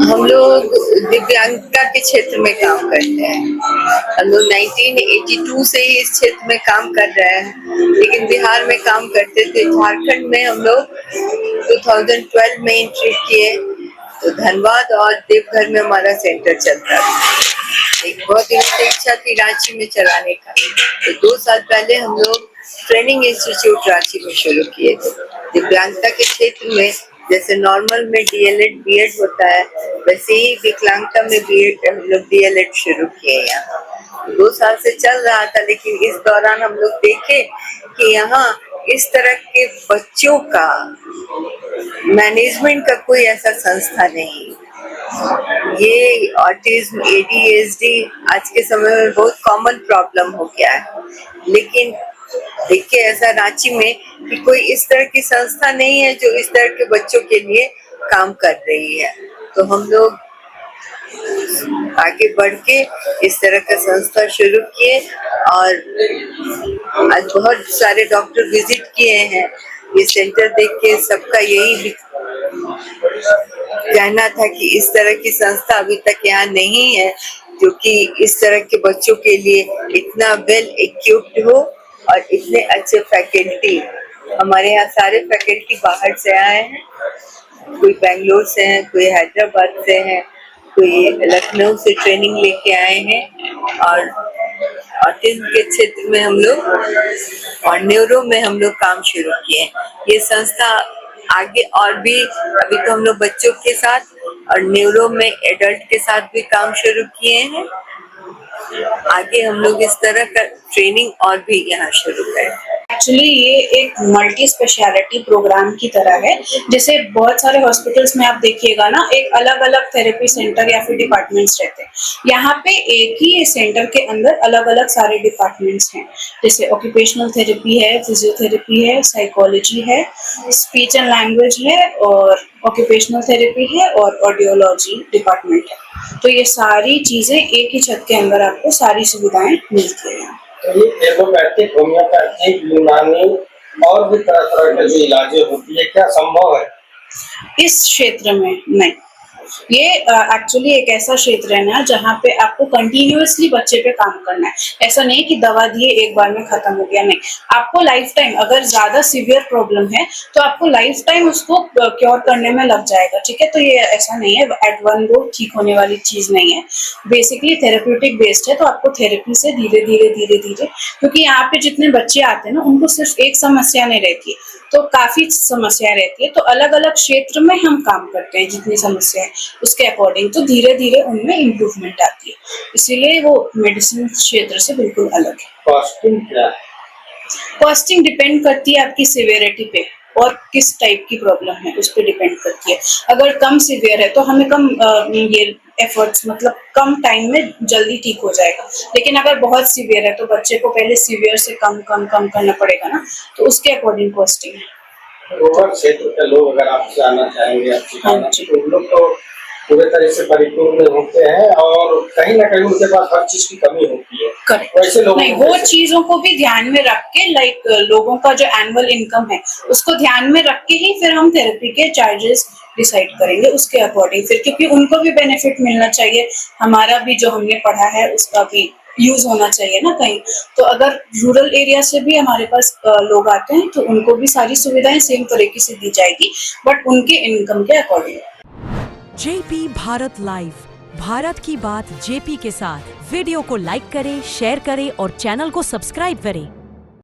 हम लोग दिव्यांगता के क्षेत्र में काम करते हैं। हम लोग 1982 से ही इस क्षेत्र में काम कर रहे हैं, लेकिन बिहार में काम करते थे। झारखंड में हम लोग 2012 में एंट्री किए, तो धनबाद और देवघर में हमारा सेंटर चलता था। एक बहुत दिनों से इच्छा थी रांची में चलाने का, तो 2 साल पहले हम लोग ट्रेनिंग इंस्टीट्यूट रांची में शुरू किए थे। दिव्यांगता के क्षेत्र में जैसे नॉर्मल में डीएलएड बीएड होता है, वैसे ही विकलांगता में बीएड हम लोग डीएलएड शुरू किए यहाँ। 2 साल से चल रहा था, लेकिन इस दौरान हम लोग देखे कि यहाँ इस तरह के बच्चों का मैनेजमेंट का कोई ऐसा संस्था नहीं। ये ऑटिज्म, एडीएचडी आज के समय में बहुत कॉमन प्रॉब्लम हो गया है, लेकिन देखिए ऐसा रांची में कि कोई इस तरह की संस्था नहीं है जो इस तरह के बच्चों के लिए काम कर रही है। तो हम लोग आगे बढ़ के इस तरह का संस्था शुरू किए और आज बहुत सारे डॉक्टर विजिट किए हैं। ये सेंटर देख के सबका यही कहना था कि इस तरह की संस्था अभी तक यहाँ नहीं है, जो कि इस तरह के बच्चों के लिए इतना वेल इक्विप्ड हो और इतने अच्छे फैकल्टी। हमारे यहाँ सारे फैकल्टी बाहर से आए हैं, कोई बेंगलोर से हैं, कोई हैदराबाद से हैं, कोई लखनऊ से ट्रेनिंग लेके आए हैं। और ऑटिज्म के क्षेत्र में हम लोग और न्यूरो में हम लोग काम शुरू किए। ये संस्था आगे और भी, अभी तो हम लोग बच्चों के साथ और न्यूरो में एडल्ट के साथ भी काम शुरू किए हैं। आगे हम लोग इस तरह का ट्रेनिंग और भी यहाँ शुरू करें। एक्चुअली ये एक मल्टी स्पेशलिटी प्रोग्राम की तरह है। जैसे बहुत सारे हॉस्पिटल्स में आप देखिएगा ना, एक अलग अलग थेरेपी सेंटर या फिर डिपार्टमेंट्स रहते हैं। यहाँ पे एक ही सेंटर के अंदर अलग अलग सारे डिपार्टमेंट्स हैं। जैसे ऑक्यूपेशनल थेरेपी है, फिजियोथेरेपी है, साइकोलॉजी है, स्पीच एंड लैंग्वेज है, और ऑक्यूपेशनल थेरेपी है, और ऑडियोलॉजी डिपार्टमेंट है। तो ये सारी चीजें एक ही छत के अंदर आपको सारी सुविधाएं मिलती हैं। तो ये एलोपैथिक, होम्योपैथिक, यूनानी और भी तरह तरह के जो इलाजें होती है, क्या संभव है इस क्षेत्र में? नहीं, ये एक्चुअली एक ऐसा क्षेत्र है ना जहाँ पे आपको कंटिन्यूअसली बच्चे पे काम करना है। ऐसा नहीं कि दवा दिए एक बार में खत्म हो गया, नहीं। आपको लाइफ टाइम, अगर ज्यादा सीवियर प्रॉब्लम है तो आपको लाइफ टाइम उसको क्योर करने में लग जाएगा, ठीक है। तो ये ऐसा नहीं है, एट वन गो ठीक होने वाली चीज नहीं है। बेसिकली थेरेप्यूटिक बेस्ड है, तो आपको थेरेपी से धीरे धीरे, क्योंकि यहाँ पे जितने बच्चे आते हैं ना, उनको सिर्फ एक समस्या नहीं रहती है, तो काफी समस्या रहती है। तो अलग अलग क्षेत्र में हम काम करते हैं, जितनी समस्या है उसके अकॉर्डिंग, तो धीरे धीरे उनमें इम्प्रूवमेंट आती है। इसीलिए वो मेडिसिन क्षेत्र से बिल्कुल अलग है। कॉस्टिंग क्या है? कॉस्टिंग डिपेंड करती है आपकी सिवियरिटी पे और किस टाइप की प्रॉब्लम है उस पर डिपेंड करती है। अगर कम सीवियर है तो हमें कम ये एफर्ट्स, मतलब कम टाइम में जल्दी ठीक हो जाएगा। लेकिन अगर बहुत सीवियर है तो बच्चे को पहले सीवियर से कम करना पड़ेगा ना, तो उसके अकॉर्डिंग कॉस्टिंग है। रूरल क्षेत्र के लोग अगर आपसे आना चाहेंगे, आप सिखाना, तो उन लोग तो पूरे तरह से परिपूर्ण होते हैं और कहीं ना कहीं उनके पास हर चीज की कमी होती है। करेक्ट। वैसे लोग नहीं, वो चीजों को भी ध्यान में रख के, लाइक लोगों का जो एनुअल इनकम है उसको ध्यान में रख के ही फिर हम थेरेपी के चार्जेस डिसाइड करेंगे उसके अकॉर्डिंग फिर, क्योंकि उनको भी बेनिफिट मिलना चाहिए, हमारा भी जो हमने पढ़ा है उसका भी यूज होना चाहिए ना कहीं। तो अगर रूरल एरिया से भी हमारे पास लोग आते हैं तो उनको भी सारी सुविधाएं सेम तरीके से दी जाएगी, बट उनके इनकम के according. JP Bharat live, Bharat की बात जेपी के साथ। वीडियो को लाइक करें, शेयर करें और चैनल को सब्सक्राइब करें।